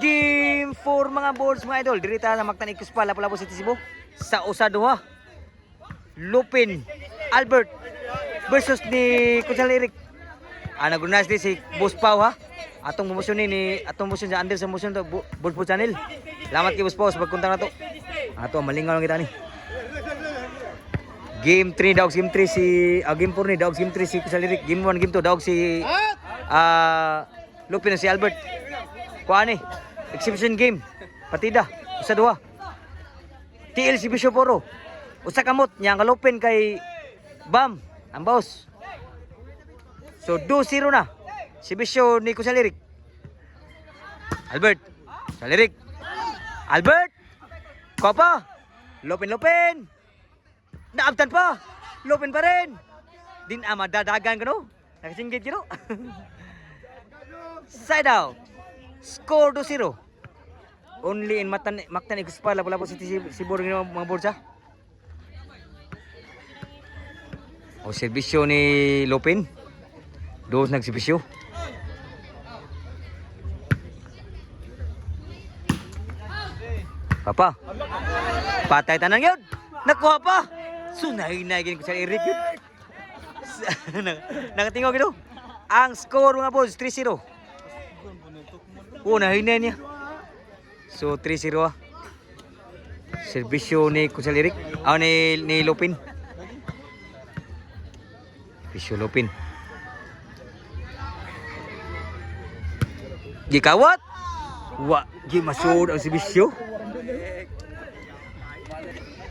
Game 4 mga boards mga idol. Dirita na Mactan Ikuspal, Lapu-Lapu City Cebu. Sa usaduha. Lupin Albert versus ni Kutsal Eric. Nagunas din si Boss Pau ha. Atong promotion ni atong motion sa under sa motion to Boss Channel. Salamat kay Boss Pau sa pagkontak nato. Ato malingaw lang kita ni. Game 3 Dogs, game 3 si game 4 ni Dogs, game 3 si Kutsal Eric. Game 1, game 2 Dogs si Lupin si Albert. Kuha ni exhibition game. Partida usaduha. TL si Bishop Oro. Usa kamot nya kalupin kay Bam ang boss. So 2-0 na. Si Bisyo ni Kutsal Eric. Albert. Kutsal Eric. Albert. Ko pa. Lupin. Naabtan pa. Lupin pa rin. Din madadagan ka no. Nakasinggit ka no. Side out. Score 2-0. Only in Mactan Ikuspal, Lapu-Lapu City Cebu mga boards ha. O serbisyo ni Lupin. Dos nagserbisyo. Papa. Patay tanang yun. Nakuha pa. Sunay-nay gini ko sa Eric yun. Nakatingog ito. Ang score mga boys 3-0. Nahinay niya. So 3-0 ah. Serbisyo ni Kutsal Eric. Ni Lupin. Serbisyo Lupin. Gikawat. Gimasud ang serbisyo.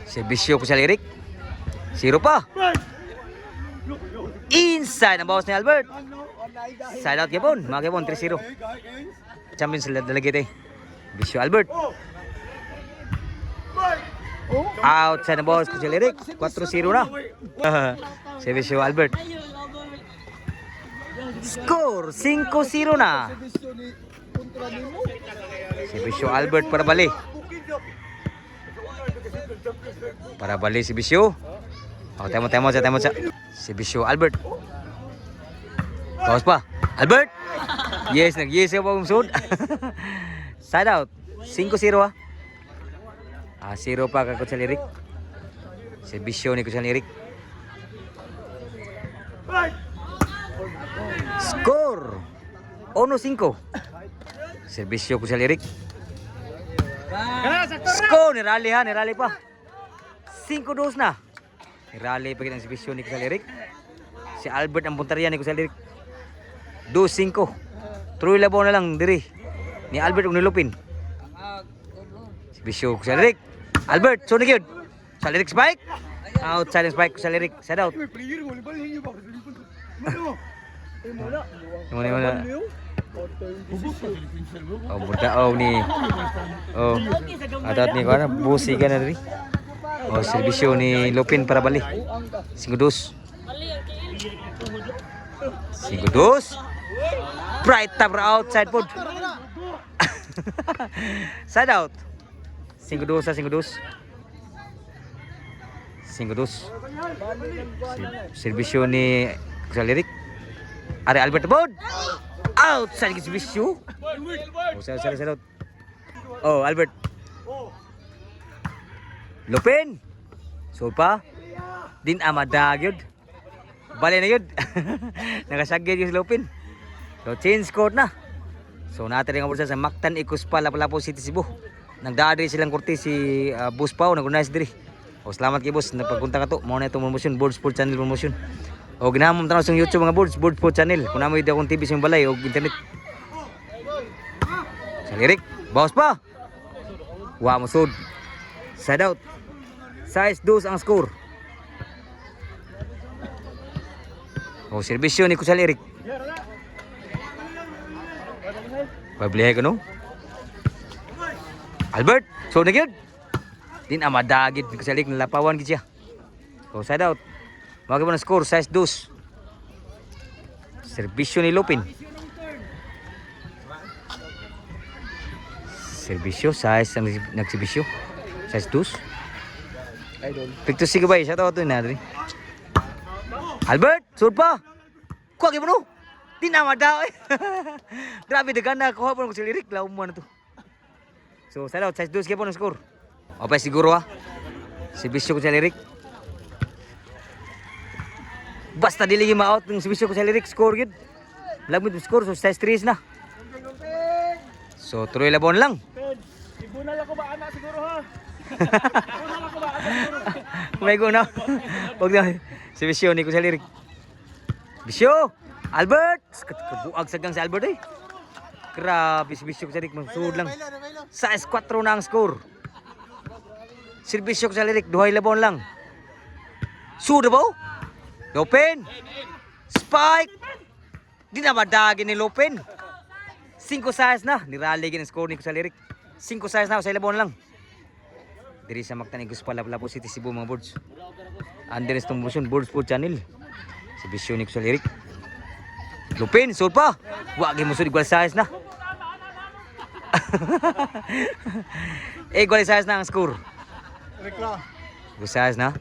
Serbisyo Kutsal Eric. 0 pa. Inside ang bawas ni Albert. Side out Gabon. Mga Gabon 3-0. Champions Delegate. Bisyo Albert. Outside ang bawas Kutsal Eric. 4-0 na. Serbisyo Albert. Score 5-0 na. Serbisyo Albert para bali. Para bali si Bisyo. Temo sa. Si Bisyo Albert. Bawas pa. Albert. Yes, nag-yes pa umsud. Side out. 5-0 ah. 0 pa kay Kutsal Eric. Si Bisyo ni Kutsal Eric. Score 1-5. Serbisyo Kutsal Eric. Score ni Rally pa. 5-2 na. Ni pa ang serbisyo ni Kutsal Eric. Si Albert ang puntarya ni Kutsal Eric. 2-5. Troy labaw na lang diri. Ni Albert ug ni Lupin. Serbisyo Kutsal Eric. Albert, so na gyud. Kutsal Eric spike. Outside spike Kutsal Eric. Side out. Mana. Budak ni. Adat ni kana busi ka na diri. Serbisyo ni Lupin para bali. 5-2. Bright tap outside pod. Side out. 5-2 sa 5-2. Serbisyo ni Kutsal Eric. Ari Albert bod. Outside serbisyo. Side out. Albert. Lupin. So pa. Din amadag yun. Bale na yun. Nakasagid yung Lupin. So change court na. So natin nga sa Mactan Ikuspal, Lapu-Lapu City Cebu. Nagdaadri silang korte si Boss Pau. Nag-unice diri. Salamat kay Boss. Nagpagpunta ka to. Muna itong promotion. Board Sport Channel promotion. Ginamon tanaw sa YouTube mga boards. Board Sport Channel. Kung namoy di akong TV sa balay o internet. Sa lirik. Bawas pa. Musod. Side out. Size 2 ang score. Serbisyo ni Kutsal Eric. Pablihay ko no. Albert, so na gyud. Din amadagid ni Kutsal Eric nalapawan gid siya. Side out. Magi mo na score size 2. Serbisyo ni Lupin. Serbisyo size ang nagserbisyo. Size 2. Picture sige ba? Shout out na diri. Albert, sud pa. Kuha gyud mo no. Di na madaw. Grabe dagan na kuha po ko si Lirik laum mo na to. So, side out. Size 2 po ng score. O pa siguro ha. Si Bisyo ko sa Lirik. Basta dili yung ma-out ng si Bisyo ko sa Lirik. Score yun. Lagmit yung score. So, size 3 na. So, tuloy labon lang. Ibunal ako ba anak siguro ha? Ibunal ako ba anak siguro? May guna. Huwag na. Si Bisyo ni ko sa Lirik. Bisyo! Albert! Kabuag sagang si Albert eh. Grabe si Bisyo ko sa Lirik. Magsuod lang. Size 4 na ang score. Si Bisyo ko sa Lirik. Duhay labon lang. Suda ba? Lopen! Spike! Di na madagi ni Lopen. 5 size na. Niraligin ang score ni ko sa Lirik. 5 size na. Sa labon lang. Diri sa Magtanigos Lapu-Lapu City, Cebu mga boards. Andres Tumbuson, Boards Food Channel. Si Bisyo ni ko sa Lirik. Lupin, sold pa. Wagi mo sud igual size na. Igual size na ang score. Igual size na.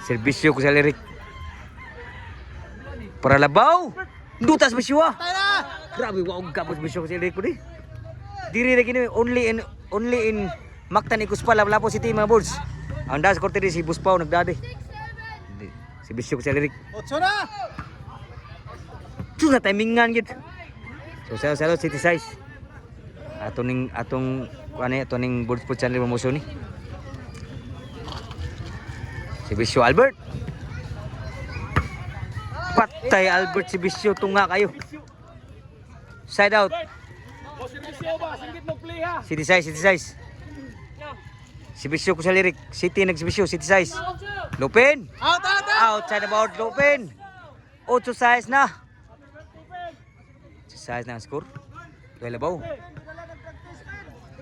Servisyo ko sa Lirik. Para labaw. Dutas Bisyo ah. Grabe, wag kapos Bisyo ko sa Lirik ko di. Diri lagi ni only in Magtanigos Lapu-Lapu City mga boards. Ang das korte di si Buspaw nagdade. Si Bisyo ko sa Lirik. 8 na. Tuna timingan gid. So salo city size. Atong Boards Food Channel promotion ni. Si Bisyo Albert. Patay Albert si Bisyo tunga kayo. Side out. O si Bisyo ba singit mo play ha. City size. Si Bisyo ko sa Lirik. City nagsibisyo, city size. Lupin. Outside the board, Lupin. 8 size na. Size na ang score. Duhay labaw.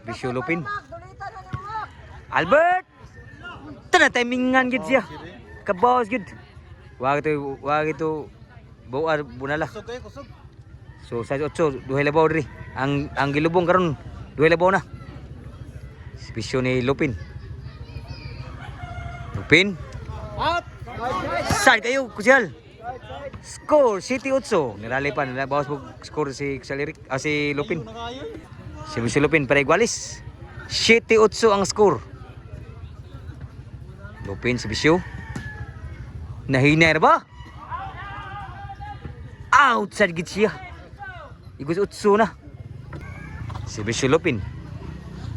Bisyo Lupin. Albert. Tana timingan gid siya. Kabawas gid. Wag ito buar bunala. So size 8, duhay labaw diri. Ang gilubong karon duhay labaw na. Si Bisyo ni Lupin. Lupin. Out. Side kayo, Kusyal. Score, City 8. Nirali pa, bawas po score si Lupin. Si Bisyo Lupin, para igualis. City 8 ang score. Lupin si Bisyo. Nahiner ba? Outside gid siya. Igos 8 na. Si Bisyo Lupin.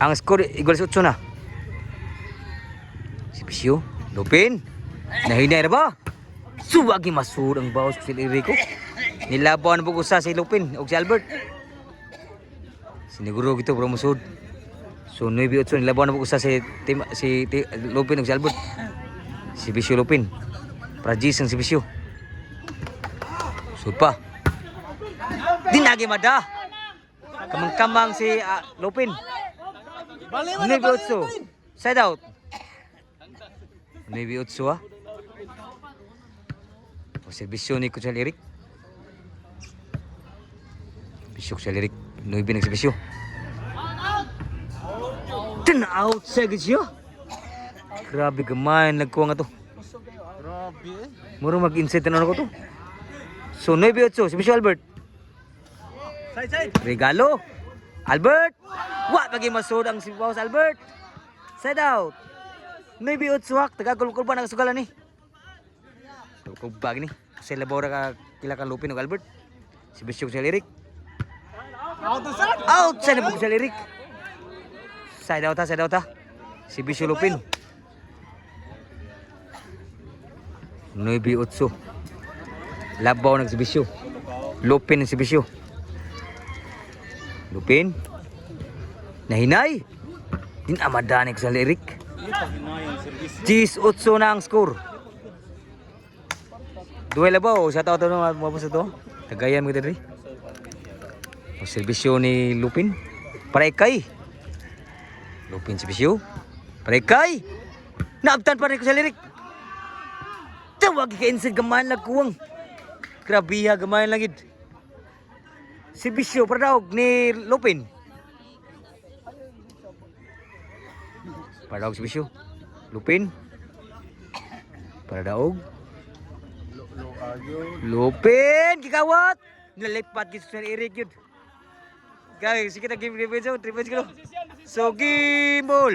Ang score, igualis 8 na. Si Bisyo Lupin. Nahiner ba? Suwagi masud ang bawas ko si Enrico. Nilaban po ko sa si Lupin o si Albert. Siniguro gito pero masud. So 9-8 nilaban po ko sa si Lupin o si Albert. Si Bisyo Lupin. Prajis ang si Bisyo. Sud pa. Dinagi mada. Kamang-kamang si Lupin. 9-8. Side out. 9-8 ah. O servisyo ni ko sa Lirik. Bisyo ko sa Lirik. 9 nagservisyo. Turn out sa gitsyo. Grabe gamay nagkuha nga to. Grabe. Muro mag-insert na ako to. So 9-8 si Bisyo Albert. Side. Regalo. Albert. Wa pagi masud ang si Boss Albert. Side out. 9-8 wak tagagol-gol ba nagsugalan ni. Kung bag ni. Sa labora ka kila ka Lupin og Albert. Si Bisyo sa Lirik. Outside na po sa Lirik. Side out ha. Si Bisyo Lupin. 9-8. Labaw na si Bisyo. Lupin si Bisyo. Lupin. Nahinay. Din amadani sa Lirik. 10-8 na ang score. Duhay labaw. Sa tao na mapasa to. Tagayan mo dito. O servisyo ni Lupin. Parekay. Lupin si Bisyo. Parekay. Naabtan pa rin ko sa Lirik. Tawag ka-inside gamahan lang kuwang. Grabiha gamahan lang gid. Si Bisyo paradaog ni Lupin. Paradaog si Bisyo. Lupin. Paradaog. Lupin, gigawat. Nalipat gid sa Eric yun. Guys, sige na game defense. 3 points ko. Desisyon, desisyon. So, game ball.